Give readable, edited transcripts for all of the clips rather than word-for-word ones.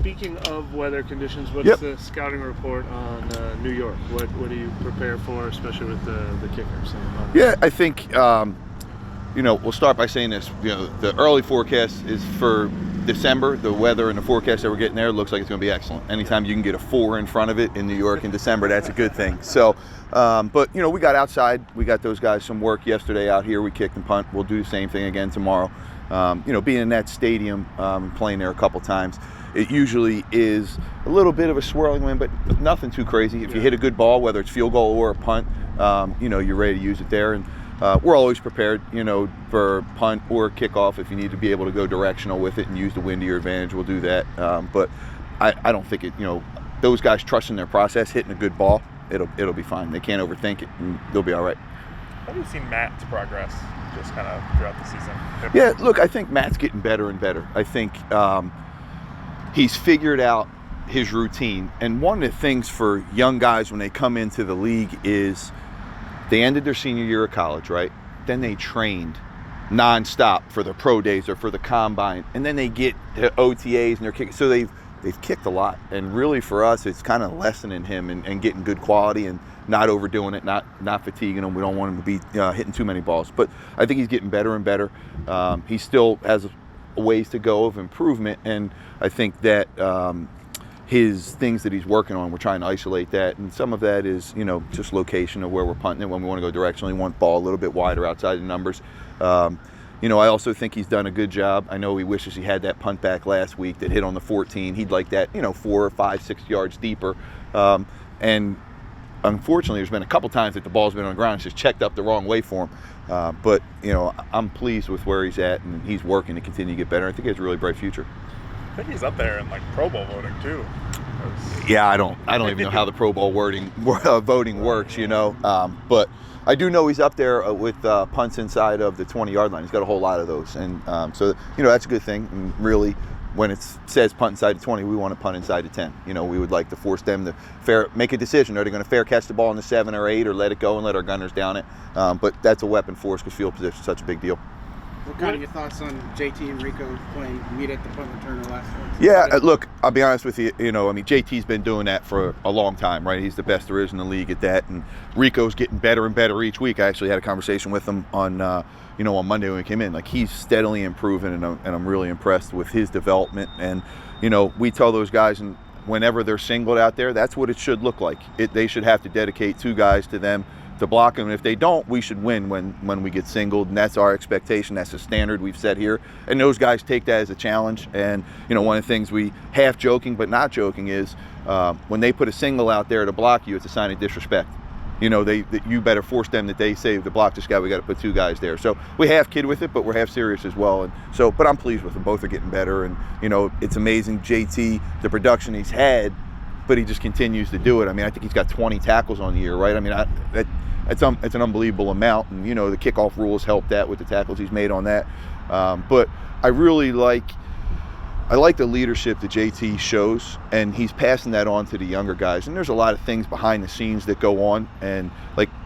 Speaking of weather conditions, what's Yep. the scouting report on New York? What do you prepare for, especially with the kickers? Yeah, I think, we'll start by saying this. The early forecast is for December. The weather and the forecast that we're getting there looks like it's going to be excellent. Anytime you can get a 4 in front of it in New York in December, that's a good thing. So, but, we got outside. We got those guys some work yesterday out here. We kicked and punt. We'll do the same thing again tomorrow. Being in that stadium and playing there a couple times, it usually is a little bit of a swirling wind, but nothing too crazy. If you hit a good ball, whether it's field goal or a punt, you're ready to use it there. And we're always prepared, for punt or kickoff. If you need to be able to go directional with it and use the wind to your advantage, we'll do that. But I don't think those guys trusting their process, hitting a good ball, it'll be fine. They can't overthink it, and they'll be all right. How do you see Matt's progress just kind of throughout the season? Yeah, look, I think Matt's getting better and better. I think he's figured out his routine. And one of the things for young guys when they come into the league is they ended their senior year of college, right? Then they trained nonstop for the pro days or for the combine. And then they get the OTAs and they're kicking. So they've kicked a lot. And really for us, it's kind of lessening him and getting good quality and not overdoing it, not fatiguing him. We don't want him to be hitting too many balls. But I think he's getting better and better. He still has a ways to go of improvement. And I think that his things that he's working on, we're trying to isolate that. And some of that is, just location of where we're punting it. When we want to go directionally, we want ball a little bit wider outside the numbers. I also think he's done a good job. I know he wishes he had that punt back last week that hit on the 14. He'd like that, 4 or 5, 6 yards deeper. And unfortunately, there's been a couple times that the ball's been on the ground. It's just checked up the wrong way for him. But I'm pleased with where he's at, and he's working to continue to get better. I think he has a really bright future. I think he's up there in Pro Bowl voting too. Yeah, I don't even know how the Pro Bowl voting works, but I do know he's up there with punts inside of the 20-yard line. He's got a whole lot of those, and so that's a good thing. And really, when it says punt inside the 20, we want to punt inside the 10. We would like to force them to make a decision. Are they going to fair catch the ball in the 7 or 8, or let it go and let our gunners down it? But that's a weapon for us because field position is such a big deal. What kind of your thoughts on JT and Rico meet at the punt returner last one? Yeah, look, I'll be honest with you. JT's been doing that for a long time, right? He's the best there is in the league at that, and Rico's getting better and better each week. I actually had a conversation with him on, on Monday when he came in. He's steadily improving, and I'm really impressed with his development. And we tell those guys, and whenever they're singled out there, that's what it should look like. They should have to dedicate 2 guys to them to block them. And if they don't, we should win when we get singled, and that's our expectation. That's the standard we've set here, and those guys take that as a challenge. And one of the things we half joking but not joking is when they put a single out there to block you, it's a sign of disrespect. You better force them that they say to block this guy, we got to put 2 guys there. So we half kid with it, but we're half serious as well. And so, but I'm pleased with them. Both are getting better, and it's amazing. JT, the production he's had, but he just continues to do it. I think he's got 20 tackles on the year, right? It's an unbelievable amount, and the kickoff rules help that with the tackles he's made on that. But I really like the leadership that JT shows, and he's passing that on to the younger guys. And there's a lot of things behind the scenes that go on, and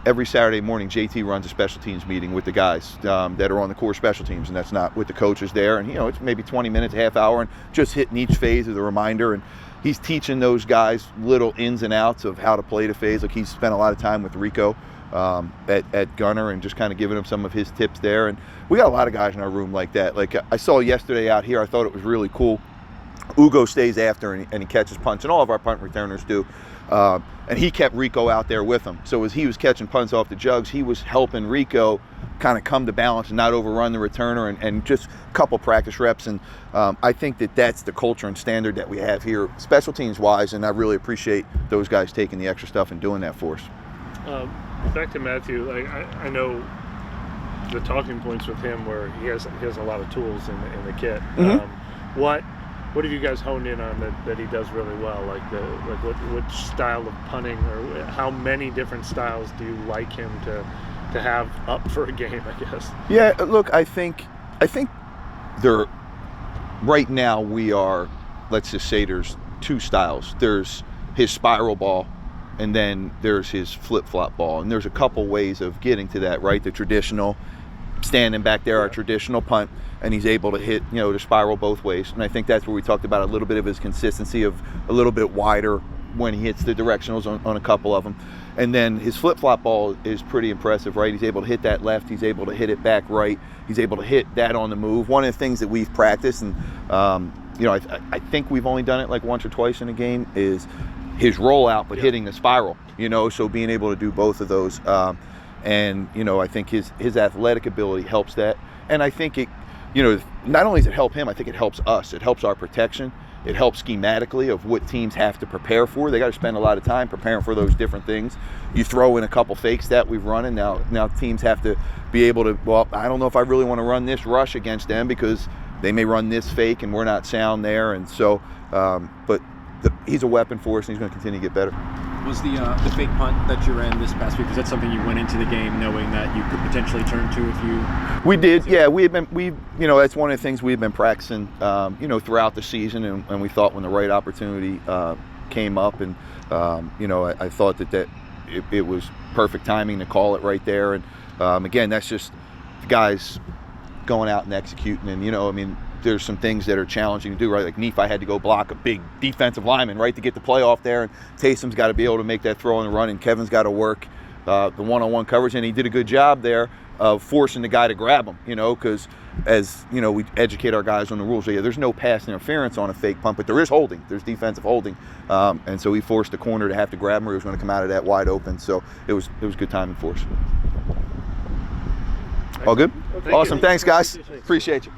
every Saturday morning, JT runs a special teams meeting with the guys that are on the core special teams, and that's not with the coaches there. And it's maybe 20 minutes, a half hour, and just hitting each phase as a reminder. And he's teaching those guys little ins and outs of how to play the phase. He's spent a lot of time with Rico at gunner and just kind of giving him some of his tips there. And we got a lot of guys in our room like that. I saw yesterday out here, I thought it was really cool. Ugo stays after and he catches punts, and all of our punt returners do. And he kept Rico out there with him. So as he was catching punts off the jugs, he was helping Rico kind of come to balance and not overrun the returner, and just a couple practice reps. And I think that's the culture and standard that we have here, special teams wise, and I really appreciate those guys taking the extra stuff and doing that for us. Back to Matthew, I know the talking points with him where he has a lot of tools in the kit. Mm-hmm. What have you guys honed in on that he does really well? What style of punting, or how many different styles do you like him to have up for a game, I guess? Yeah, look, I think there right now we are, let's just say there's 2 styles. There's his spiral ball, and then there's his flip-flop ball. And there's a couple ways of getting to that, right? The traditional standing back there, our traditional punt, and he's able to hit, to spiral both ways. And I think that's where we talked about a little bit of his consistency of a little bit wider when he hits the directionals on a couple of them. And then his flip-flop ball is pretty impressive, right? He's able to hit that left. He's able to hit it back right. He's able to hit that on the move. One of the things that we've practiced, and I think we've only done it like once or twice in a game, is his rollout, but hitting the spiral, so being able to do both of those. And I think his athletic ability helps that. And I think it, not only does it help him, I think it helps us. It helps our protection. It helps schematically of what teams have to prepare for. They got to spend a lot of time preparing for those different things. You throw in a couple fakes that we've run, and now teams have to be able to, well, I don't know if I really want to run this rush against them because they may run this fake and we're not sound there. And so, but he's a weapon for us, and he's going to continue to get better. Was the fake punt that you ran this past week, was that something you went into the game knowing that you could potentially turn to if you? We did, yeah. That's one of the things we've been practicing, throughout the season, and we thought when the right opportunity came up, and I thought that it was perfect timing to call it right there. And again, that's just the guys going out and executing, and there's some things that are challenging to do, right? Like Nephi had to go block a big defensive lineman, right, to get the play off there, and Taysom's got to be able to make that throw on the run, and Kevin's got to work the one-on-one coverage, and he did a good job there of forcing the guy to grab him, because as we educate our guys on the rules. So, there's no pass interference on a fake punt, but there is holding. There's defensive holding, and so he forced the corner to have to grab him, or he was going to come out of that wide open. So it was good timing for us. All good? Awesome. Thanks, guys. Appreciate you.